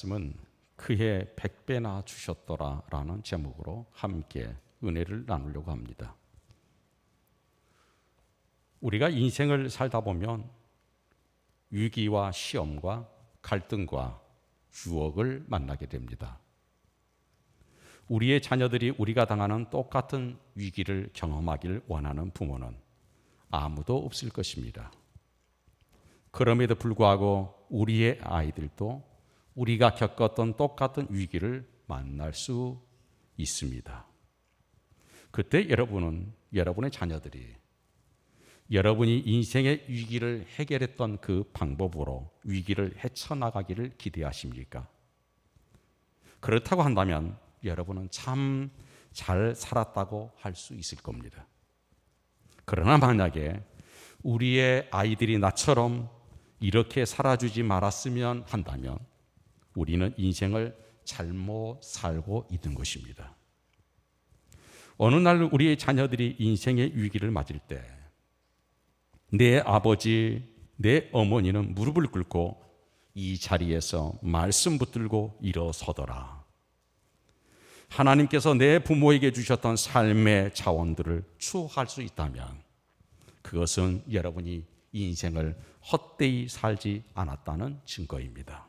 말씀은 그의 100배나 주셨더라라는 제목으로 함께 은혜를 나누려고 합니다. 우리가 인생을 살다 보면 위기와 시험과 갈등과 유혹을 만나게 됩니다. 우리의 자녀들이 우리가 당하는 똑같은 위기를 경험하길 원하는 부모는 아무도 없을 것입니다. 그럼에도 불구하고 우리의 아이들도 우리가 겪었던 똑같은 위기를 만날 수 있습니다. 그때 여러분의 자녀들이 여러분이 인생의 위기를 해결했던 그 방법으로 위기를 헤쳐나가기를 기대하십니까? 그렇다고 한다면 여러분은 참 잘 살았다고 할 수 있을 겁니다. 그러나 만약에 우리의 아이들이 나처럼 이렇게 살아주지 말았으면 한다면 우리는 인생을 잘못 살고 있는 것입니다. 어느 날 우리의 자녀들이 인생의 위기를 맞을 때 내 아버지, 내 어머니는 무릎을 꿇고 이 자리에서 말씀 붙들고 일어서더라. 하나님께서 내 부모에게 주셨던 삶의 자원들을 추억할 수 있다면 그것은 여러분이 인생을 헛되이 살지 않았다는 증거입니다.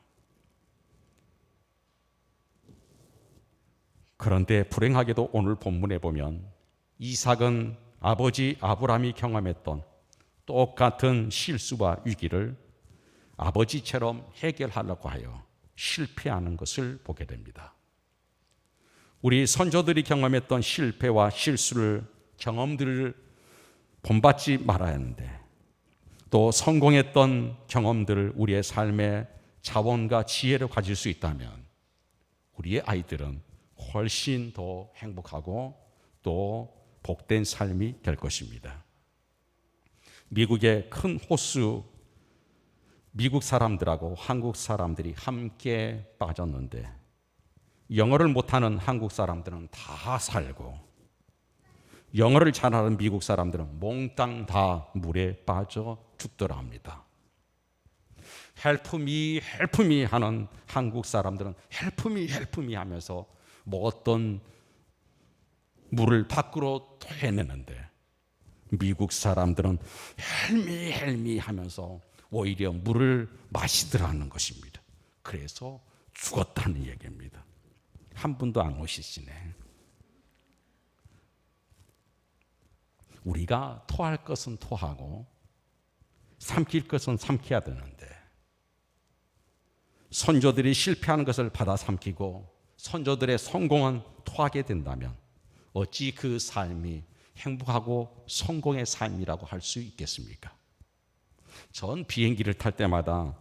그런데 불행하게도 오늘 본문에 보면 이삭은 아버지 아브라함이 경험했던 똑같은 실수와 위기를 아버지처럼 해결하려고 하여 실패하는 것을 보게 됩니다. 우리 선조들이 경험했던 실패와 실수를 경험들을 본받지 말아야 하는데 또 성공했던 경험들을 우리의 삶의 자원과 지혜를 가질 수 있다면 우리의 아이들은 훨씬 더 행복하고 또 복된 삶이 될 것입니다. 미국의 큰 호수, 미국 사람들하고 한국 사람들이 함께 빠졌는데 영어를 못하는 한국 사람들은 다 살고 영어를 잘하는 미국 사람들은 몽땅 다 물에 빠져 죽더라 합니다. Help me, help me 하는 한국 사람들은 help me, help me 하면서 뭐 어떤 물을 밖으로 토해내는데 미국 사람들은 help me, help me 하면서 오히려 물을 마시더라는 것입니다. 그래서 죽었다는 얘기입니다. 한 분도 안 오시시네. 우리가 토할 것은 토하고 삼킬 것은 삼켜야 되는데 선조들이 실패하는 것을 받아 삼키고 선조들의 성공은 토하게 된다면 어찌 그 삶이 행복하고 성공의 삶이라고 할 수 있겠습니까? 전 비행기를 탈 때마다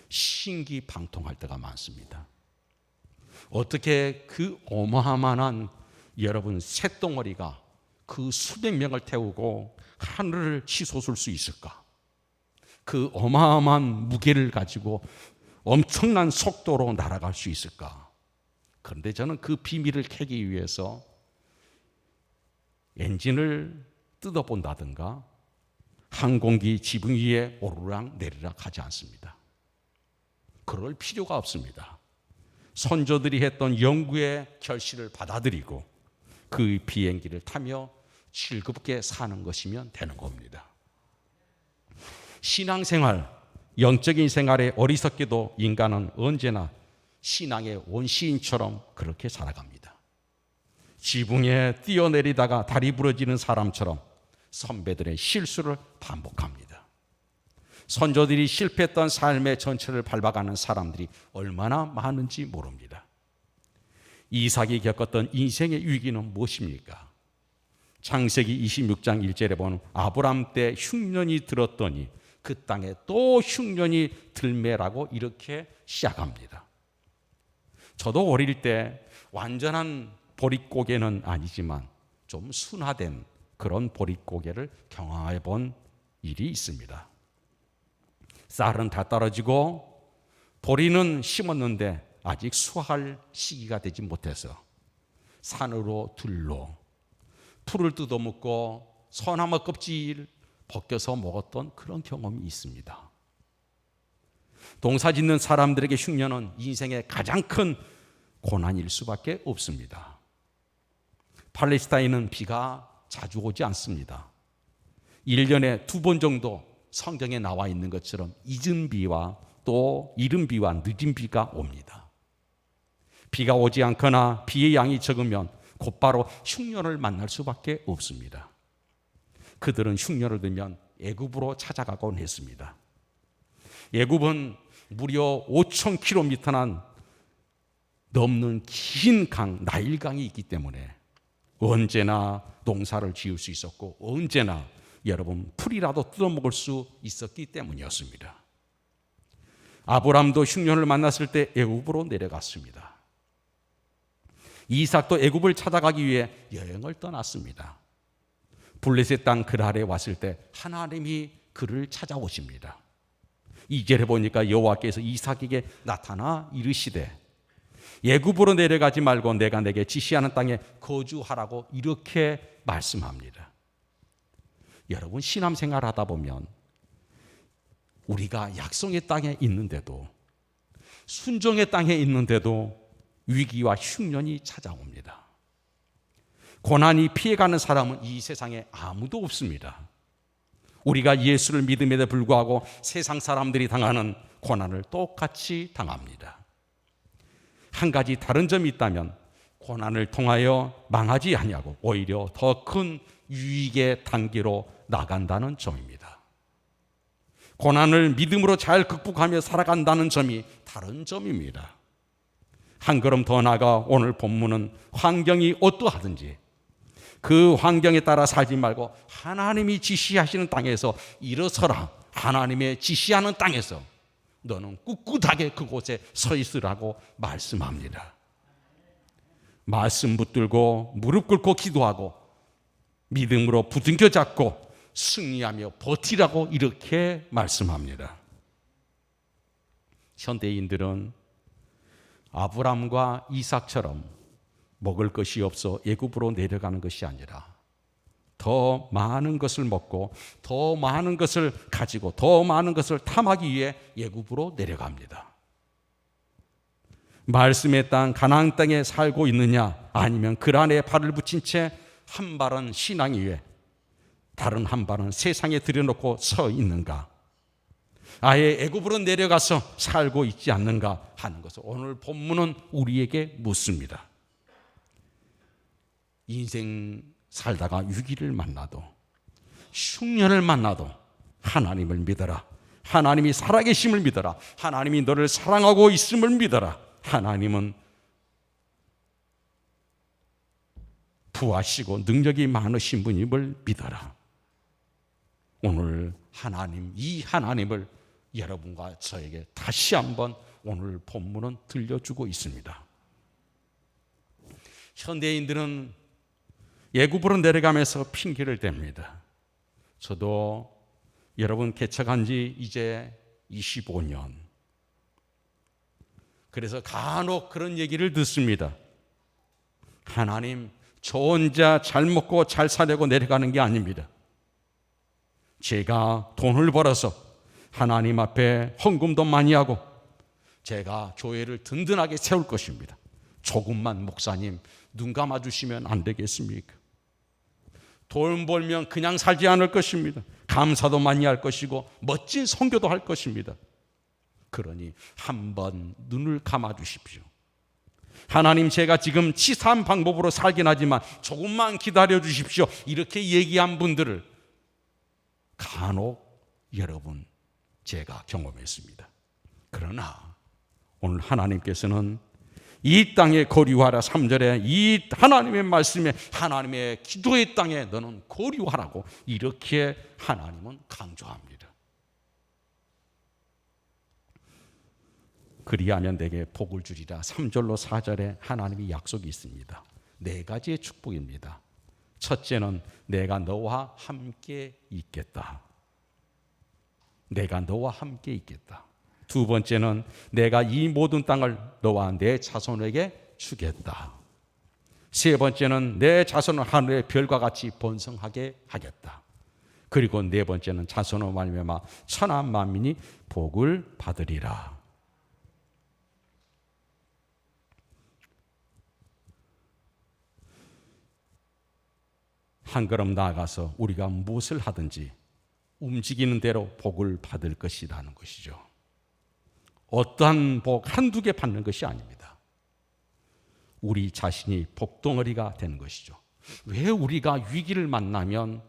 신기방통할 때가 많습니다. 어떻게 그 어마어마한 여러분 쇳덩어리가 그 수백 명을 태우고 하늘을 치솟을 수 있을까? 그 어마어마한 무게를 가지고 엄청난 속도로 날아갈 수 있을까? 그런데 저는 그 비밀을 캐기 위해서 엔진을 뜯어본다든가 항공기 지붕 위에 오르락 내리락 하지 않습니다. 그럴 필요가 없습니다. 선조들이 했던 연구의 결실을 받아들이고 그 비행기를 타며 즐겁게 사는 것이면 되는 겁니다. 신앙생활, 영적인 생활에 어리석게도 인간은 언제나 신앙의 원시인처럼 그렇게 살아갑니다. 지붕에 뛰어내리다가 다리 부러지는 사람처럼 선배들의 실수를 반복합니다. 선조들이 실패했던 삶의 전체를 밟아가는 사람들이 얼마나 많은지 모릅니다. 이삭이 겪었던 인생의 위기는 무엇입니까? 창세기 26장 1절에 보면 아브람 때 흉년이 들었더니 그 땅에 또 흉년이 들매라고 이렇게 시작합니다. 저도 어릴 때 완전한 보릿고개는 아니지만 좀 순화된 그런 보릿고개를 경험해 본 일이 있습니다. 쌀은 다 떨어지고 보리는 심었는데 아직 수확할 시기가 되지 못해서 산으로 들로 풀을 뜯어먹고 소나무 껍질 벗겨서 먹었던 그런 경험이 있습니다. 농사 짓는 사람들에게 흉년은 인생의 가장 큰 고난일 수밖에 없습니다. 팔레스타인은 비가 자주 오지 않습니다. 1년에 2번 정도 성경에 나와 있는 것처럼 잊은 비와 또 이른 비와 늦은 비가 옵니다. 비가 오지 않거나 비의 양이 적으면 곧바로 흉년을 만날 수밖에 없습니다. 그들은 흉년을 들면 애굽으로 찾아가곤 했습니다. 애굽은 무려 5,000km나 넘는 긴 강, 나일강이 있기 때문에 언제나 농사를 지을 수 있었고 언제나 여러분 풀이라도 뜯어먹을 수 있었기 때문이었습니다. 아브람도 흉년을 만났을 때 애굽으로 내려갔습니다. 이삭도 애굽을 찾아가기 위해 여행을 떠났습니다. 블레셋 땅 그랄에 왔을 때 하나님이 그를 찾아오십니다. 2절에 보니까 여호와께서 이삭에게 나타나 이르시되 애굽으로 내려가지 말고 내가 내게 지시하는 땅에 거주하라고 이렇게 말씀합니다. 여러분 신앙생활 하다 보면 우리가 약속의 땅에 있는데도 순종의 땅에 있는데도 위기와 흉년이 찾아옵니다. 고난이 피해가는 사람은 이 세상에 아무도 없습니다. 우리가 예수를 믿음에도 불구하고 세상 사람들이 당하는 고난을 똑같이 당합니다. 한 가지 다른 점이 있다면 고난을 통하여 망하지 아니하고 오히려 더 큰 유익의 단계로 나간다는 점입니다. 고난을 믿음으로 잘 극복하며 살아간다는 점이 다른 점입니다. 한 걸음 더 나아가 오늘 본문은 환경이 어떠하든지 그 환경에 따라 살지 말고 하나님이 지시하시는 땅에서 일어서라. 하나님의 지시하는 땅에서 너는 꿋꿋하게 그곳에 서 있으라고 말씀합니다. 말씀 붙들고 무릎 꿇고 기도하고 믿음으로 부둥켜 잡고 승리하며 버티라고 이렇게 말씀합니다. 현대인들은 아브람과 이삭처럼 먹을 것이 없어 애굽으로 내려가는 것이 아니라 더 많은 것을 먹고 더 많은 것을 가지고 더 많은 것을 탐하기 위해 애굽으로 내려갑니다. 말씀의 땅 가나안 땅에 살고 있느냐 아니면 그 안에 발을 붙인 채 한 발은 신앙 위에 다른 한 발은 세상에 들여놓고 서 있는가, 아예 애굽으로 내려가서 살고 있지 않는가 하는 것을 오늘 본문은 우리에게 묻습니다. 인생 살다가 위기를 만나도 흉년을 만나도 하나님을 믿어라. 하나님이 살아계심을 믿어라. 하나님이 너를 사랑하고 있음을 믿어라. 하나님은 부하시고 능력이 많으신 분임을 믿어라. 오늘 하나님, 이 하나님을 여러분과 저에게 다시 한번 오늘 본문은 들려주고 있습니다. 현대인들은 애굽으로 내려가면서 핑계를 댑니다. 저도 여러분 개척한 지 이제 25년. 그래서 간혹 그런 얘기를 듣습니다. 하나님, 저 혼자 잘 먹고 잘 사려고 내려가는 게 아닙니다. 제가 돈을 벌어서 하나님 앞에 헌금도 많이 하고 제가 교회를 든든하게 세울 것입니다. 조금만 목사님 눈 감아주시면 안 되겠습니까? 돈 벌면 그냥 살지 않을 것입니다. 감사도 많이 할 것이고 멋진 선교도 할 것입니다. 그러니 한번 눈을 감아주십시오. 하나님, 제가 지금 치사한 방법으로 살긴 하지만 조금만 기다려 주십시오. 이렇게 얘기한 분들을 간혹 여러분 제가 경험했습니다. 그러나 오늘 하나님께서는 이 땅에 거류하라 3절에 이 하나님의 말씀에 하나님의 기도의 땅에 너는 거류하라고 이렇게 하나님은 강조합니다. 그리하면 내게 복을 주리라 3절로 4절에 하나님이 약속이 있습니다. 4가지의 축복입니다. 첫째는 내가 너와 함께 있겠다. 내가 너와 함께 있겠다. 두 번째는 내가 이 모든 땅을 너와 내 자손에게 주겠다. 세 번째는 내 자손을 하늘의 별과 같이 번성하게 하겠다. 그리고 네 번째는 자손으로 말미암아 천하 만민이 복을 받으리라. 한 걸음 나아가서 우리가 무엇을 하든지 움직이는 대로 복을 받을 것이라는 것이죠. 어떠한 복 한두 개 받는 것이 아닙니다. 우리 자신이 복덩어리가 되는 것이죠. 왜 우리가 위기를 만나면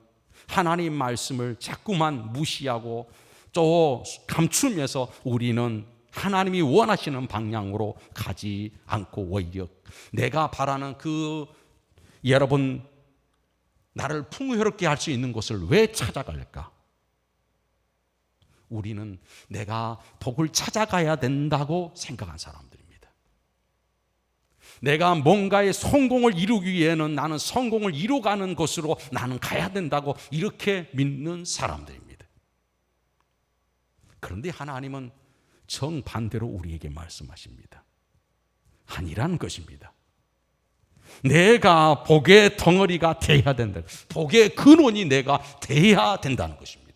하나님 말씀을 자꾸만 무시하고 또 감추면서 우리는 하나님이 원하시는 방향으로 가지 않고 오히려 내가 바라는 여러분 나를 풍요롭게 할 수 있는 곳을 왜 찾아갈까? 우리는 내가 복을 찾아가야 된다고 생각한 사람들입니다. 내가 뭔가의 성공을 이루기 위해는 나는 성공을 이루어가는 곳으로 나는 가야 된다고 이렇게 믿는 사람들입니다. 그런데 하나님은 정반대로 우리에게 말씀하십니다. 아니라는 것입니다. 내가 복의 덩어리가 되어야 된다. 복의 근원이 내가 되어야 된다는 것입니다.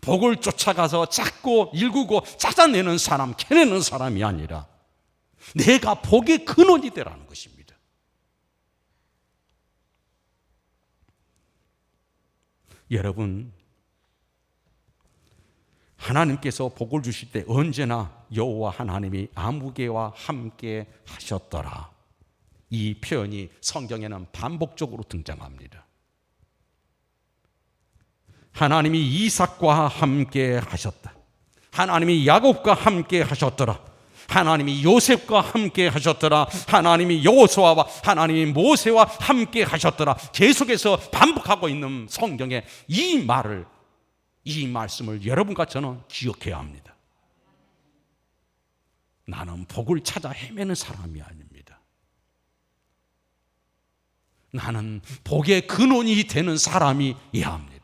복을 쫓아가서 찾고 일구고 찾아내는 사람, 캐내는 사람이 아니라 내가 복의 근원이 되라는 것입니다. 여러분, 하나님께서 복을 주실 때 언제나 여호와 하나님이 아무개와 함께 하셨더라. 이 표현이 성경에는 반복적으로 등장합니다. 하나님이 이삭과 함께 하셨다. 하나님이 야곱과 함께 하셨더라. 하나님이 요셉과 함께 하셨더라. 하나님이 여호수아와 하나님이 모세와 함께 하셨더라. 계속해서 반복하고 있는 성경의 이 말씀을 여러분과 저는 기억해야 합니다. 나는 복을 찾아 헤매는 사람이 아닙니다. 나는 복의 근원이 되는 사람이어야 합니다.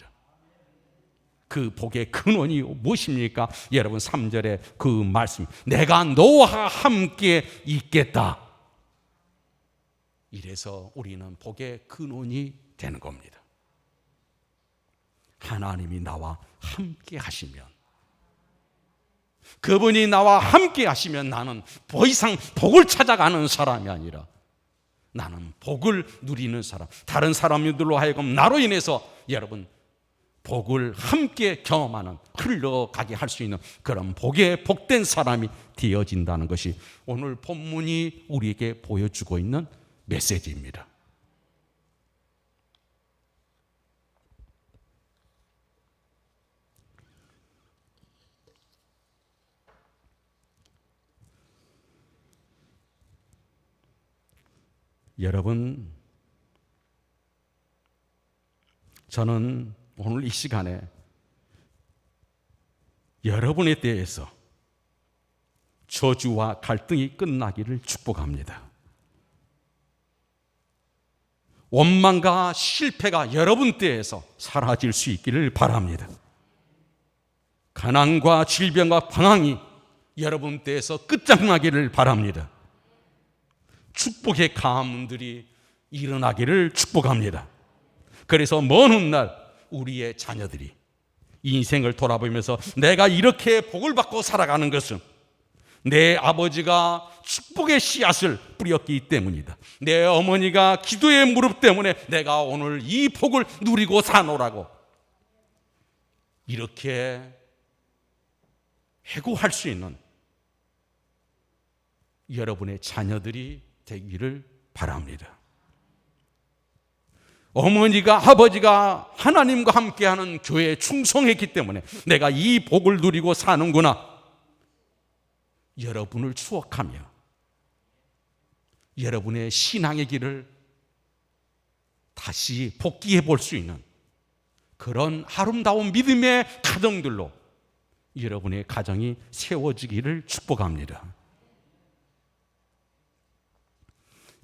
그 복의 근원이 무엇입니까? 여러분 3절의 그 말씀, 내가 너와 함께 있겠다. 이래서 우리는 복의 근원이 되는 겁니다. 하나님이 나와 함께 하시면, 그분이 나와 함께 하시면 나는 더 이상 복을 찾아가는 사람이 아니라 나는 복을 누리는 사람, 다른 사람들로 하여금 나로 인해서 여러분 복을 함께 경험하는, 흘러가게 할 수 있는 그런 복의 복된 사람이 되어진다는 것이 오늘 본문이 우리에게 보여주고 있는 메시지입니다. 여러분, 저는 오늘 이 시간에 여러분에 대해서 저주와 갈등이 끝나기를 축복합니다. 원망과 실패가 여러분 때에서 사라질 수 있기를 바랍니다. 가난과 질병과 방황이 여러분 때에서 끝장나기를 바랍니다. 축복의 가문들이 일어나기를 축복합니다. 그래서 먼 훗날 우리의 자녀들이 인생을 돌아보면서 내가 이렇게 복을 받고 살아가는 것은 내 아버지가 축복의 씨앗을 뿌렸기 때문이다. 내 어머니가 기도의 무릎 때문에 내가 오늘 이 복을 누리고 사노라고 이렇게 해고할 수 있는 여러분의 자녀들이 되기를 바랍니다. 어머니가 아버지가 하나님과 함께하는 교회에 충성했기 때문에 내가 이 복을 누리고 사는구나. 여러분을 추억하며 여러분의 신앙의 길을 다시 복귀해 볼 수 있는 그런 아름다운 믿음의 가정들로 여러분의 가정이 세워지기를 축복합니다.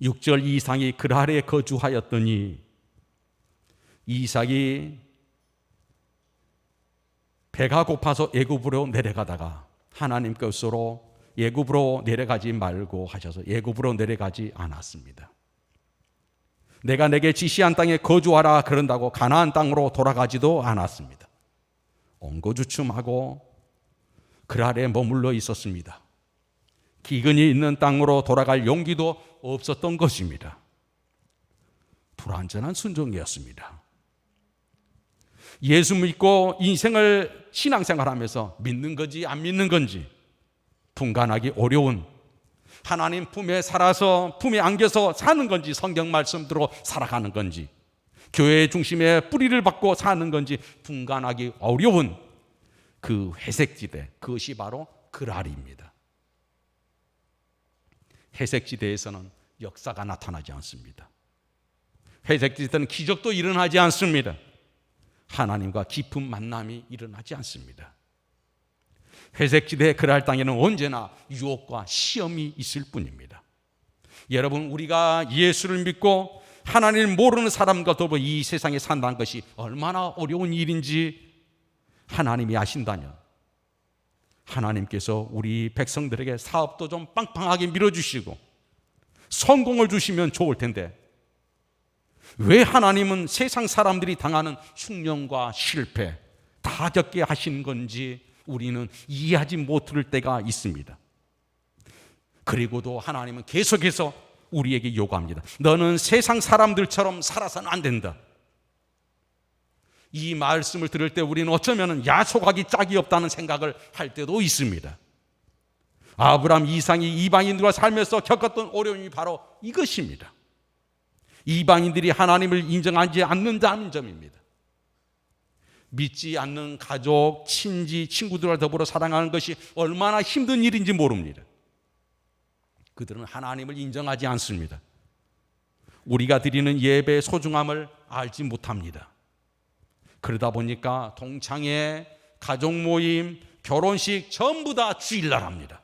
6절 이삭이 그랄에 거주하였더니 이삭이 배가 고파서 애굽으로 내려가다가 하나님께서로 애굽으로 내려가지 말고 하셔서 애굽으로 내려가지 않았습니다. 내가 내게 지시한 땅에 거주하라 그런다고 가나안 땅으로 돌아가지도 않았습니다. 옹고주춤하고 그 아래 머물러 있었습니다. 기근이 있는 땅으로 돌아갈 용기도 없었던 것입니다. 불완전한 순종이었습니다. 예수 믿고 인생을 신앙생활하면서 믿는 건지 안 믿는 건지 분간하기 어려운, 하나님 품에 살아서 품에 안겨서 사는 건지 성경 말씀대로 살아가는 건지 교회 중심에 뿌리를 받고 사는 건지 분간하기 어려운 그 회색지대, 그것이 바로 그랄입니다. 회색지대에서는 역사가 나타나지 않습니다. 회색지대는 기적도 일어나지 않습니다. 하나님과 깊은 만남이 일어나지 않습니다. 회색지대 그랄 땅에는 언제나 유혹과 시험이 있을 뿐입니다. 여러분, 우리가 예수를 믿고 하나님을 모르는 사람과 더불어 이 세상에 산다는 것이 얼마나 어려운 일인지 하나님이 아신다면 하나님께서 우리 백성들에게 사업도 좀 빵빵하게 밀어주시고 성공을 주시면 좋을 텐데, 왜 하나님은 세상 사람들이 당하는 흉년과 실패 다 겪게 하시는 건지 우리는 이해하지 못할 때가 있습니다. 그리고도 하나님은 계속해서 우리에게 요구합니다. 너는 세상 사람들처럼 살아서는 안 된다. 이 말씀을 들을 때 우리는 어쩌면 야속하기 짝이 없다는 생각을 할 때도 있습니다. 아브라함, 이삭이 이방인들과 살면서 겪었던 어려움이 바로 이것입니다. 이방인들이 하나님을 인정하지 않는다는 점입니다. 믿지 않는 가족, 친지, 친구들과 더불어 살아가는 것이 얼마나 힘든 일인지 모릅니다. 그들은 하나님을 인정하지 않습니다. 우리가 드리는 예배의 소중함을 알지 못합니다. 그러다 보니까 동창회, 가족 모임, 결혼식 전부 다 주일날 합니다.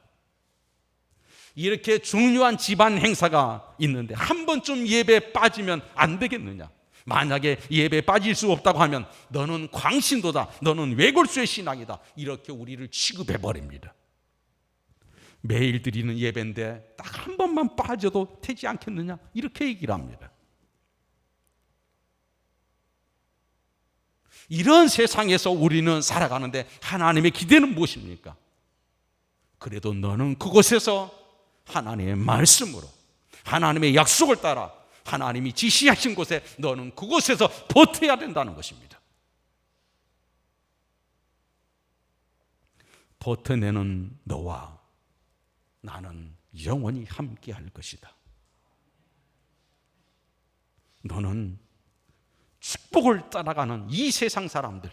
이렇게 중요한 집안 행사가 있는데 한 번쯤 예배에 빠지면 안 되겠느냐? 만약에 예배에 빠질 수 없다고 하면 너는 광신도다, 너는 외골수의 신앙이다, 이렇게 우리를 취급해버립니다. 매일 드리는 예배인데 딱 한 번만 빠져도 되지 않겠느냐? 이렇게 얘기를 합니다. 이런 세상에서 우리는 살아가는데 하나님의 기대는 무엇입니까? 그래도 너는 그곳에서 하나님의 말씀으로, 하나님의 약속을 따라 하나님이 지시하신 곳에 너는 그곳에서 버텨야 된다는 것입니다. 버텨내는 너와 나는 영원히 함께 할 것이다. 너는 축복을 따라가는 이 세상 사람들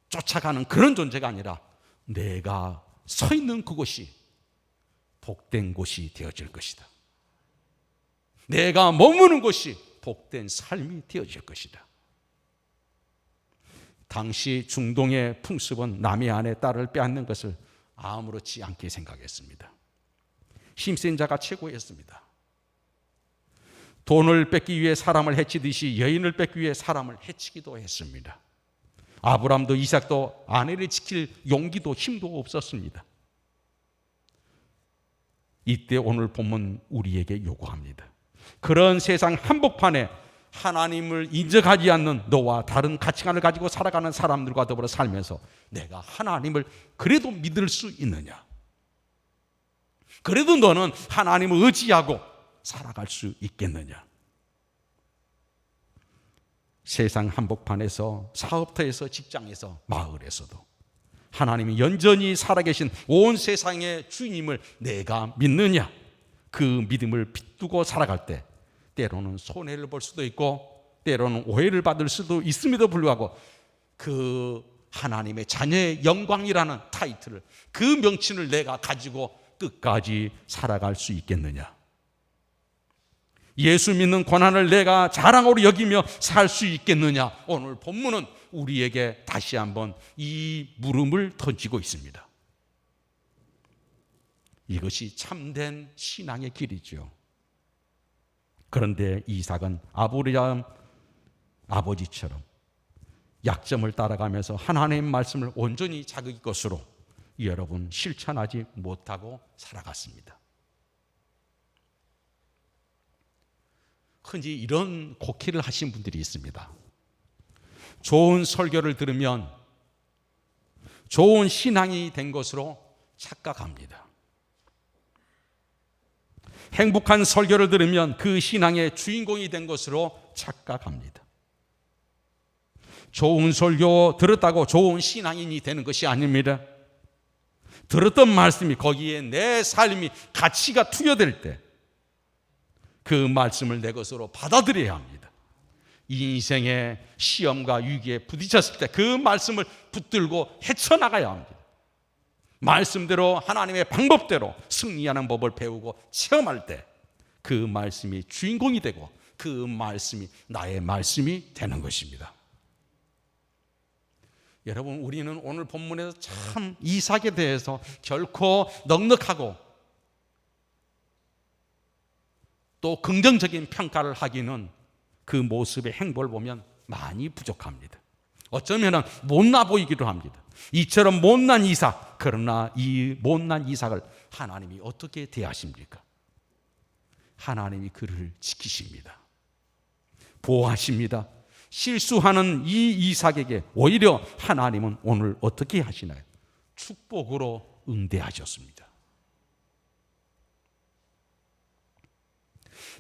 쫓아가는 그런 존재가 아니라 내가 서 있는 그곳이 복된 곳이 되어질 것이다. 내가 머무는 곳이 복된 삶이 되어질 것이다. 당시 중동의 풍습은 남의 아내 딸을 빼앗는 것을 아무렇지 않게 생각했습니다. 힘센 자가 최고였습니다. 돈을 뺏기 위해 사람을 해치듯이 여인을 뺏기 위해 사람을 해치기도 했습니다. 아브라함도 이삭도 아내를 지킬 용기도 힘도 없었습니다. 이때 오늘 본문 우리에게 요구합니다. 그런 세상 한복판에 하나님을 인정하지 않는 너와 다른 가치관을 가지고 살아가는 사람들과 더불어 살면서 내가 하나님을 그래도 믿을 수 있느냐? 그래도 너는 하나님을 의지하고 살아갈 수 있겠느냐? 세상 한복판에서, 사업터에서, 직장에서, 마을에서도 하나님이 여전히 살아계신 온 세상의 주님을 내가 믿느냐? 그 믿음을 빗두고 살아갈 때 때로는 손해를 볼 수도 있고 때로는 오해를 받을 수도 있음에도 불구하고 그 하나님의 자녀의 영광이라는 타이틀을, 그 명칭을 내가 가지고 끝까지 살아갈 수 있겠느냐? 예수 믿는 권한을 내가 자랑으로 여기며 살 수 있겠느냐? 오늘 본문은 우리에게 다시 한번 이 물음을 던지고 있습니다. 이것이 참된 신앙의 길이죠. 그런데 이삭은 아브라함 아버지처럼 약점을 따라가면서 하나님의 말씀을 온전히 자기 것으로 여러분 실천하지 못하고 살아갔습니다. 흔히 이런 곡해를 하신 분들이 있습니다. 좋은 설교를 들으면 좋은 신앙이 된 것으로 착각합니다. 행복한 설교를 들으면 그 신앙의 주인공이 된 것으로 착각합니다. 좋은 설교 들었다고 좋은 신앙인이 되는 것이 아닙니다. 들었던 말씀이 거기에 내 삶이 가치가 투여될 때 그 말씀을 내 것으로 받아들여야 합니다. 인생의 시험과 위기에 부딪혔을 때 그 말씀을 붙들고 헤쳐나가야 합니다. 말씀대로 하나님의 방법대로 승리하는 법을 배우고 체험할 때 그 말씀이 주인공이 되고 그 말씀이 나의 말씀이 되는 것입니다. 여러분, 우리는 오늘 본문에서 참 이삭에 대해서 결코 넉넉하고 또 긍정적인 평가를 하기는 그 모습의 행보를 보면 많이 부족합니다. 어쩌면 못나 보이기도 합니다. 이처럼 못난 이삭, 그러나 이 못난 이삭을 하나님이 어떻게 대하십니까? 하나님이 그를 지키십니다. 보호하십니다. 실수하는 이 이삭에게 오히려 하나님은 오늘 어떻게 하시나요? 축복으로 응대하셨습니다.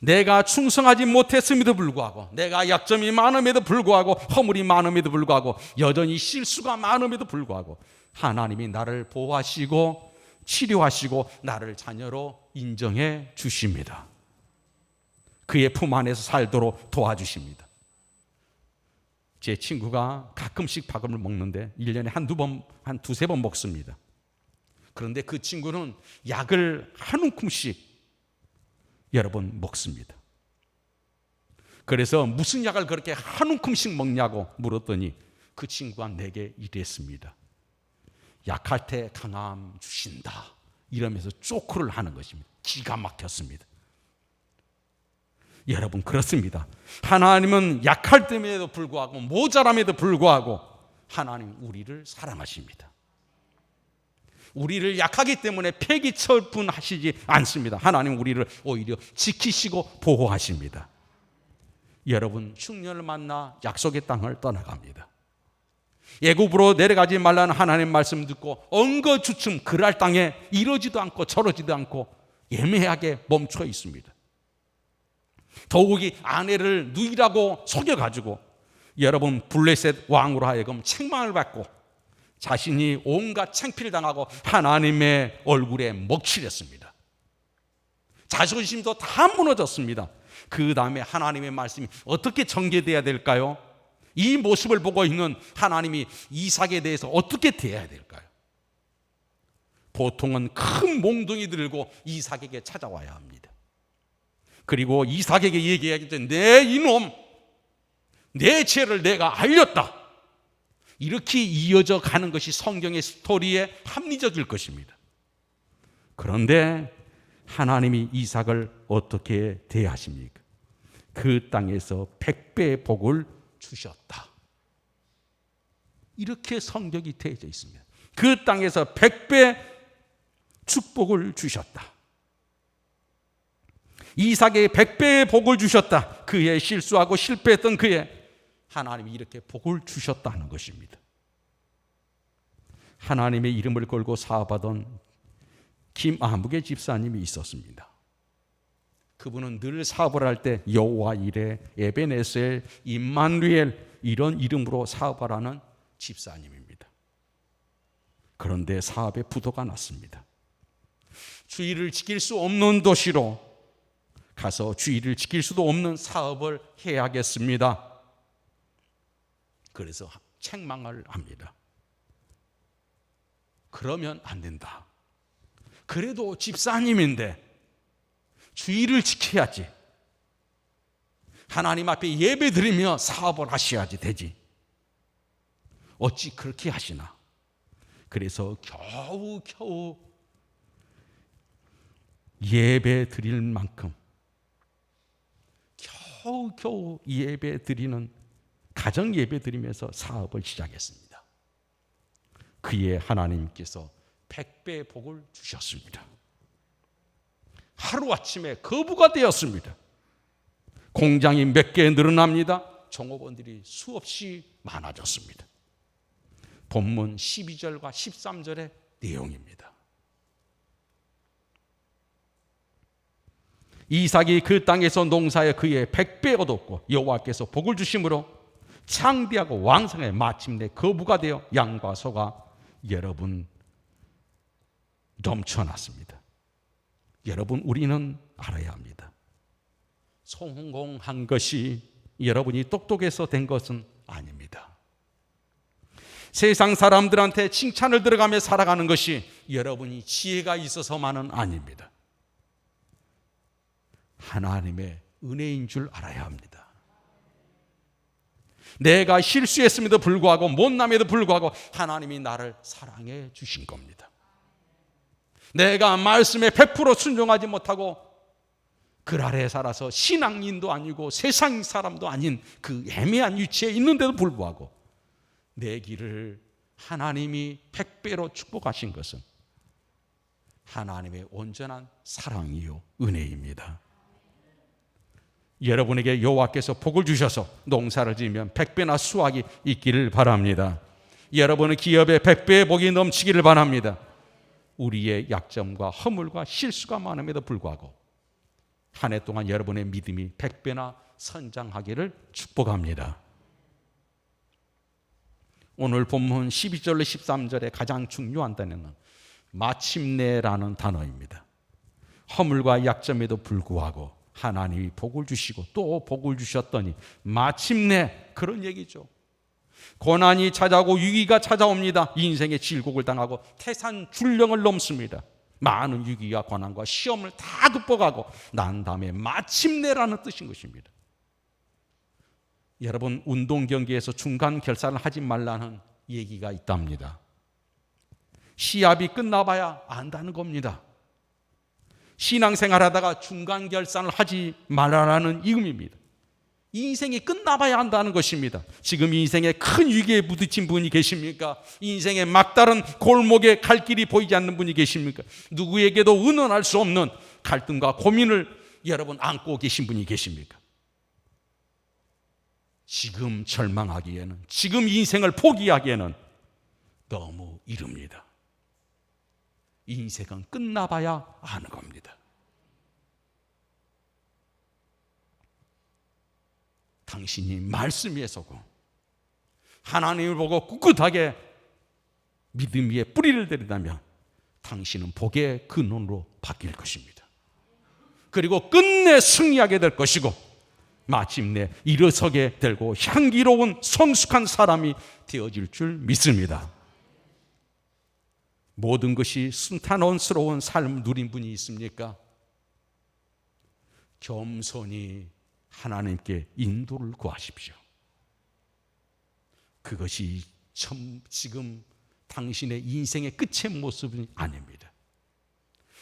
내가 충성하지 못했음에도 불구하고, 내가 약점이 많음에도 불구하고, 허물이 많음에도 불구하고, 여전히 실수가 많음에도 불구하고 하나님이 나를 보호하시고 치료하시고 나를 자녀로 인정해 주십니다. 그의 품 안에서 살도록 도와주십니다. 제 친구가 가끔씩 밥을 먹는데 1년에 한두 번, 한 두세 번 먹습니다. 그런데 그 친구는 약을 한 움큼씩 여러분 먹습니다. 그래서 무슨 약을 그렇게 한 움큼씩 먹냐고 물었더니 그 친구가 내게 이랬습니다. 약할 때 강함 주신다, 이러면서 쪼크를 하는 것입니다. 기가 막혔습니다. 여러분, 그렇습니다. 하나님은 약할 때에도 불구하고 모자람에도 불구하고 하나님 우리를 사랑하십니다. 우리를 약하기 때문에 폐기처분하시지 않습니다. 하나님 우리를 오히려 지키시고 보호하십니다. 여러분, 흉년을 만나 약속의 땅을 떠나갑니다. 애굽으로 내려가지 말라는 하나님 말씀 듣고 엉거주춤 그랄 땅에 이러지도 않고 저러지도 않고 애매하게 멈춰 있습니다. 더욱이 아내를 누이라고 속여가지고 여러분 블레셋 왕으로 하여금 책망을 받고 자신이 온갖 창피를 당하고 하나님의 얼굴에 먹칠했습니다. 자존심도 다 무너졌습니다. 그 다음에 하나님의 말씀이 어떻게 전개돼야 될까요? 이 모습을 보고 있는 하나님이 이삭에 대해서 어떻게 대해야 될까요? 보통은 큰 몽둥이 들고 이삭에게 찾아와야 합니다. 그리고 이삭에게 얘기하겠죠. 내 이놈, 내 죄를 내가 알렸다. 이렇게 이어져 가는 것이 성경의 스토리에 합리적일 것입니다. 그런데 하나님이 이삭을 어떻게 대하십니까? 그 땅에서 100배의 복을 주셨다. 이렇게 성경이 되어져 있습니다. 그 땅에서 100배 축복을 주셨다. 이삭에게 100배의 복을 주셨다. 그의 실수하고 실패했던 그의 하나님이 이렇게 복을 주셨다는 것입니다. 하나님의 이름을 걸고 사업하던 김아무개 집사님이 있었습니다. 그분은 늘 사업을 할 때 여호와 이레, 에베네셀, 임마누엘 이런 이름으로 사업을 하는 집사님입니다. 그런데 사업에 부도가 났습니다. 주의를 지킬 수 없는 도시로 가서 주의를 지킬 수도 없는 사업을 해야겠습니다. 그래서 책망을 합니다. 그러면 안 된다. 그래도 집사님인데 주의를 지켜야지. 하나님 앞에 예배 드리며 사업을 하셔야지 되지. 어찌 그렇게 하시나. 그래서 겨우 예배 드릴 만큼 겨우 예배 드리는 가정 예배 드리면서 사업을 시작했습니다. 그의 하나님께서 100배의 복을 주셨습니다. 하루아침에 거부가 되었습니다. 공장이 몇 개 늘어납니다. 종업원들이 수없이 많아졌습니다. 본문 12절과 13절의 내용입니다. 이삭이 그 땅에서 농사에 그의 100배 얻었고 여호와께서 복을 주심으로 창대하고 왕성해 마침내 거부가 되어 양과 소가 여러분 넘쳐났습니다. 여러분, 우리는 알아야 합니다. 성공한 것이 여러분이 똑똑해서 된 것은 아닙니다. 세상 사람들한테 칭찬을 들어가며 살아가는 것이 여러분이 지혜가 있어서만은 아닙니다. 하나님의 은혜인 줄 알아야 합니다. 내가 실수했음에도 불구하고 못남에도 불구하고 하나님이 나를 사랑해 주신 겁니다. 내가 말씀에 100% 순종하지 못하고 글 아래에 살아서 신앙인도 아니고 세상 사람도 아닌 그 애매한 위치에 있는데도 불구하고 내 길을 하나님이 100배로 축복하신 것은 하나님의 온전한 사랑이요 은혜입니다. 여러분에게 여호와께서 복을 주셔서 농사를 지으면 100배나 수확이 있기를 바랍니다. 여러분의 기업에 100배의 복이 넘치기를 바랍니다. 우리의 약점과 허물과 실수가 많음에도 불구하고 한 해 동안 여러분의 믿음이 100배나 선장하기를 축복합니다. 오늘 본문 12절로 13절의 가장 중요한 단어는 마침내라는 단어입니다. 허물과 약점에도 불구하고 하나님이 복을 주시고 또 복을 주셨더니 마침내, 그런 얘기죠. 고난이 찾아오고 위기가 찾아옵니다. 인생의 질곡을 당하고 태산줄령을 넘습니다. 많은 위기와 고난과 시험을 다 극복하고 난 다음에 마침내라는 뜻인 것입니다. 여러분, 운동 경기에서 중간 결산을 하지 말라는 얘기가 있답니다. 시합이 끝나봐야 안다는 겁니다. 신앙생활 하다가 중간 결산을 하지 말라는 의미입니다. 인생이 끝나봐야 한다는 것입니다. 지금 인생에 큰 위기에 부딪힌 분이 계십니까? 인생의 막다른 골목에 갈 길이 보이지 않는 분이 계십니까? 누구에게도 의논할 수 없는 갈등과 고민을 여러분 안고 계신 분이 계십니까? 지금 절망하기에는, 지금 인생을 포기하기에는 너무 이릅니다. 인생은 끝나봐야 아는 겁니다. 당신이 말씀 위에 서고 하나님을 보고 꿋꿋하게 믿음 위에 뿌리를 들인다면 당신은 복의 근원으로 바뀔 것입니다. 그리고 끝내 승리하게 될 것이고 마침내 일어서게 되고 향기로운 성숙한 사람이 되어질 줄 믿습니다. 모든 것이 순탄스러운 삶을 누린 분이 있습니까? 겸손히 하나님께 인도를 구하십시오. 그것이 지금 당신의 인생의 끝의 모습이 아닙니다.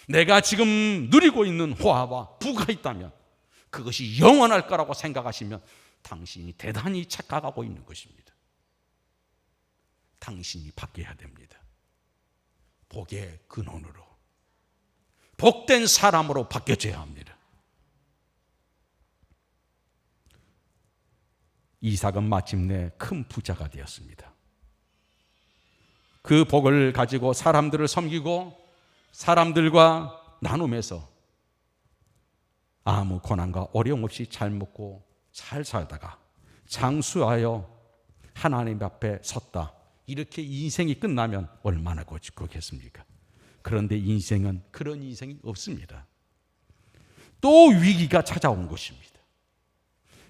내가 지금 누리고 있는 호화와 부가 있다면 그것이 영원할 거라고 생각하시면 당신이 대단히 착각하고 있는 것입니다. 당신이 바뀌어야 됩니다. 복의 근원으로, 복된 사람으로 바뀌어져야 합니다. 이삭은 마침내 큰 부자가 되었습니다. 그 복을 가지고 사람들을 섬기고 사람들과 나누면서 아무 고난과 어려움 없이 잘 먹고 잘 살다가 장수하여 하나님 앞에 섰다. 이렇게 인생이 끝나면 얼마나 고집겠습니까? 그런데 인생은 그런 인생이 없습니다. 또 위기가 찾아온 것입니다.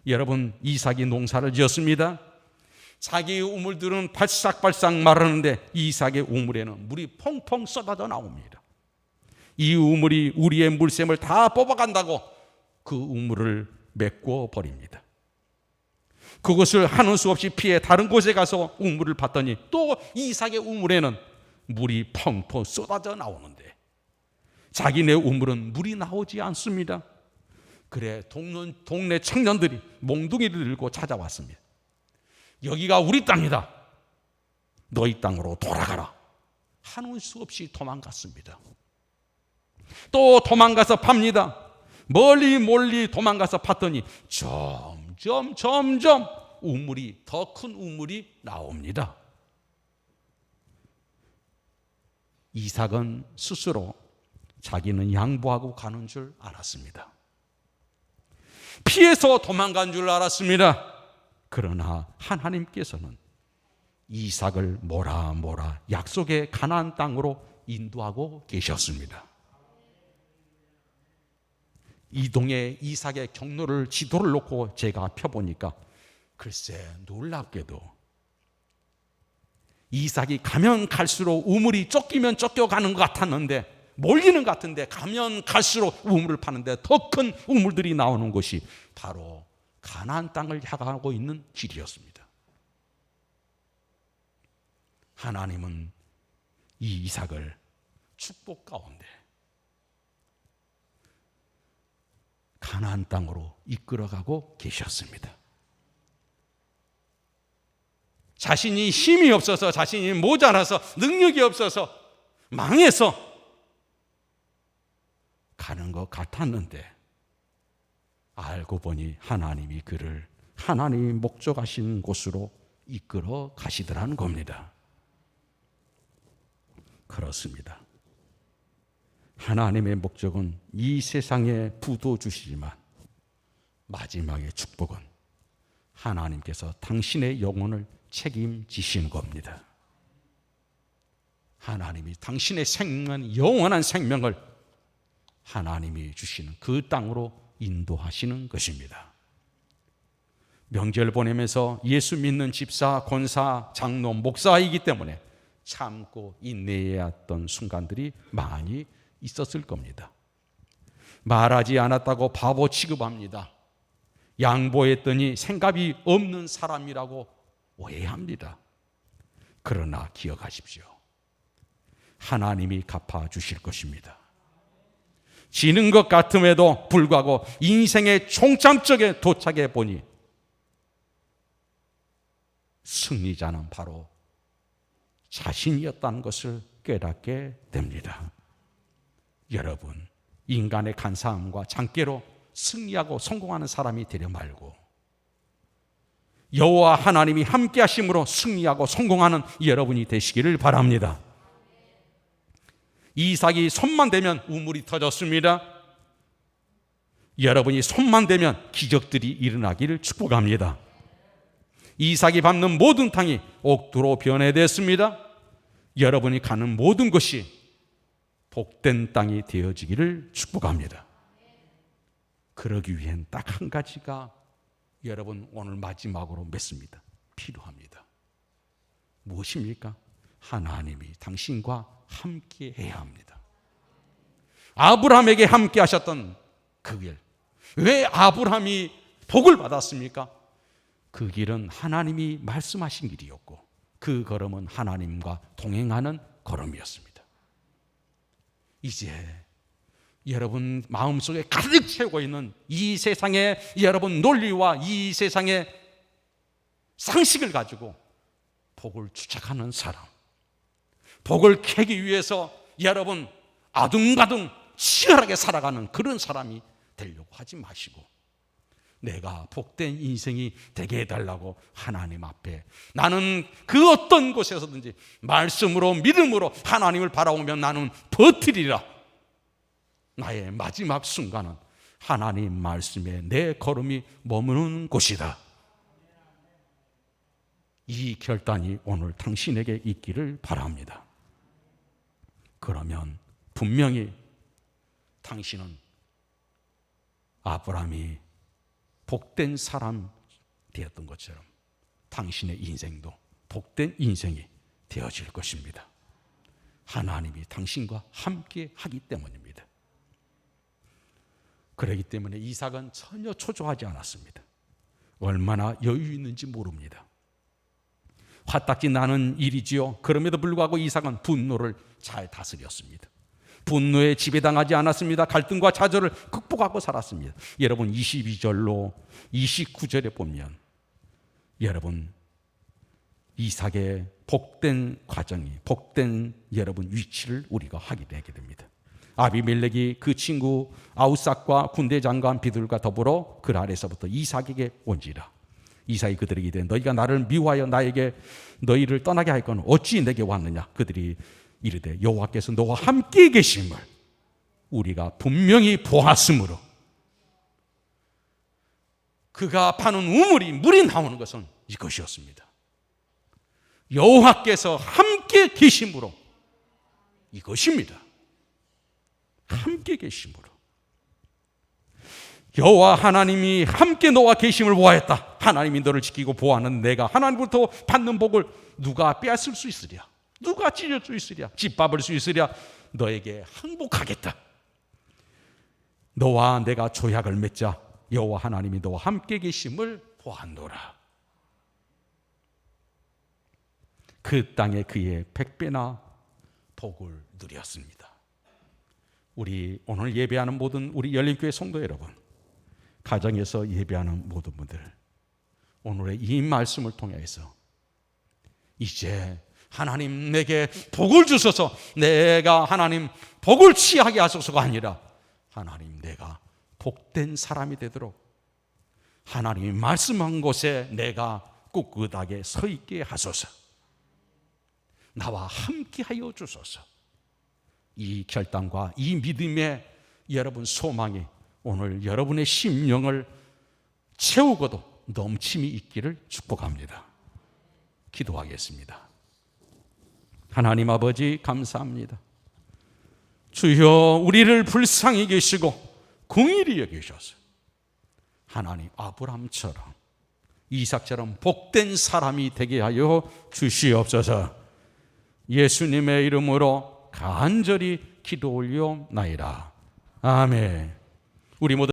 여러분, 이삭이 농사를 지었습니다. 자기의 우물들은 발싹발싹 마르는데 이삭의 우물에는 물이 펑펑 쏟아져 나옵니다. 이 우물이 우리의 물샘을 다 뽑아간다고 그 우물을 메꿔 버립니다. 그것을 하는 수 없이 피해 다른 곳에 가서 우물을 봤더니 또 이삭의 우물에는 물이 펑펑 쏟아져 나오는데 자기네 우물은 물이 나오지 않습니다. 그래 동네 청년들이 몽둥이를 들고 찾아왔습니다. 여기가 우리 땅이다. 너희 땅으로 돌아가라. 하는 수 없이 도망갔습니다. 또 도망가서 팝니다. 멀리 도망가서 봤더니 점점 우물이, 더 큰 우물이 나옵니다. 이삭은 스스로 자기는 양보하고 가는 줄 알았습니다. 피해서 도망간 줄 알았습니다. 그러나 하나님께서는 이삭을 몰아 약속의 가나안 땅으로 인도하고 계셨습니다. 이동의 이삭의 경로를, 지도를 놓고 제가 펴보니까 글쎄 놀랍게도 이삭이 가면 갈수록 우물이 쫓기면 쫓겨가는 것 같았는데, 몰리는 것 같은데 가면 갈수록 우물을 파는데 더 큰 우물들이 나오는 곳이 바로 가나안 땅을 향하고 있는 길이었습니다. 하나님은 이 이삭을 축복 가운데 가나안 땅으로 이끌어가고 계셨습니다. 자신이 힘이 없어서, 자신이 모자라서, 능력이 없어서, 망해서 가는 것 같았는데 알고 보니 하나님이 그를 하나님이 목적하신 곳으로 이끌어 가시더라는 겁니다. 그렇습니다. 하나님의 목적은 이 세상에 부도 주시지만 마지막의 축복은 하나님께서 당신의 영혼을 책임지시는 겁니다. 하나님이 당신의 생명, 영원한 생명을 하나님이 주시는 그 땅으로 인도하시는 것입니다. 명절 보내면서 예수 믿는 집사, 권사, 장로, 목사이기 때문에 참고 인내해야 했던 순간들이 많이 있었을 겁니다. 말하지 않았다고 바보 취급합니다. 양보했더니 생각이 없는 사람이라고 오해합니다. 그러나 기억하십시오. 하나님이 갚아주실 것입니다. 지는 것 같음에도 불구하고 인생의 종점적에 도착해 보니 승리자는 바로 자신이었다는 것을 깨닫게 됩니다. 여러분, 인간의 간사함과 장깨로 승리하고 성공하는 사람이 되려 말고 여호와 하나님이 함께 하심으로 승리하고 성공하는 여러분이 되시기를 바랍니다. 이삭이 손만 대면 우물이 터졌습니다. 여러분이 손만 대면 기적들이 일어나기를 축복합니다. 이삭이 밟는 모든 땅이 옥토로 변해됐습니다. 여러분이 가는 모든 것이 복된 땅이 되어지기를 축복합니다. 그러기 위한 딱 한 가지가 여러분 오늘 마지막으로 맺습니다. 필요합니다. 무엇입니까? 하나님이 당신과 함께 해야 합니다. 아브라함에게 함께 하셨던 그 길. 왜 아브라함이 복을 받았습니까? 그 길은 하나님이 말씀하신 길이었고 그 걸음은 하나님과 동행하는 걸음이었습니다. 이제 여러분 마음속에 가득 채우고 있는 이 세상의 여러분 논리와 이 세상의 상식을 가지고 복을 추적하는 사람, 복을 캐기 위해서 여러분 아둥바둥 치열하게 살아가는 그런 사람이 되려고 하지 마시고 내가 복된 인생이 되게 해달라고 하나님 앞에 나는 그 어떤 곳에서든지 말씀으로 믿음으로 하나님을 바라보면 나는 버티리라. 나의 마지막 순간은 하나님 말씀에 내 걸음이 머무는 곳이다. 이 결단이 오늘 당신에게 있기를 바랍니다. 그러면 분명히 당신은 아브라함이 복된 사람 되었던 것처럼 당신의 인생도 복된 인생이 되어질 것입니다. 하나님이 당신과 함께 하기 때문입니다. 그렇기 때문에 이삭은 전혀 초조하지 않았습니다. 얼마나 여유 있는지 모릅니다. 화딱지 나는 일이지요. 그럼에도 불구하고 이삭은 분노를 잘 다스렸습니다. 분노에 지배당하지 않았습니다. 갈등과 좌절을 극복하고 살았습니다. 여러분 22절로 29절에 보면 여러분 이삭의 복된 과정이 복된 여러분 위치를 우리가 확인하게 됩니다. 아비멜렉이 그 친구 아우삭과 군대 장관 비둘과 더불어 그 아래서부터 이삭에게 온지라. 이삭이 그들에게 이르되 너희가 나를 미워하여 나에게 너희를 떠나게 할 건 어찌 내게 왔느냐. 그들이 이르되 여호와께서 너와 함께 계심을 우리가 분명히 보았으므로. 그가 파는 우물이 물이 나오는 것은 이것이었습니다. 여호와께서 함께 계심으로, 이것입니다. 함께 계심으로. 여호와 하나님이 함께 너와 계심을 보았다. 하나님이 너를 지키고 보호하는 내가 하나님부터 받는 복을 누가 빼앗을 수 있으랴? 누가 찢을 수 있으랴? 짓밟을 수 있으랴? 너에게 항복하겠다. 너와 내가 조약을 맺자. 여호와 하나님이 너와 함께 계심을 보았노라. 그 땅에 그의 100배나 복을 누렸습니다. 우리 오늘 예배하는 모든 우리 열린교회 성도 여러분, 가정에서 예배하는 모든 분들, 오늘의 이 말씀을 통해서 이제 하나님 내게 복을 주소서, 내가 하나님 복을 취하게 하소서가 아니라 하나님 내가 복된 사람이 되도록 하나님이 말씀한 곳에 내가 꿋꿋하게 서 있게 하소서. 나와 함께하여 주소서. 이 결단과 이 믿음의 여러분 소망이 오늘 여러분의 심령을 채우고도 넘침이 있기를 축복합니다. 기도하겠습니다. 하나님 아버지 감사합니다. 주여 우리를 불쌍히 계시고 긍휼히 여기셔서 하나님 아브람처럼 이삭처럼 복된 사람이 되게 하여 주시옵소서. 예수님의 이름으로 간절히 기도 올려나이다. 아멘. 우리 모두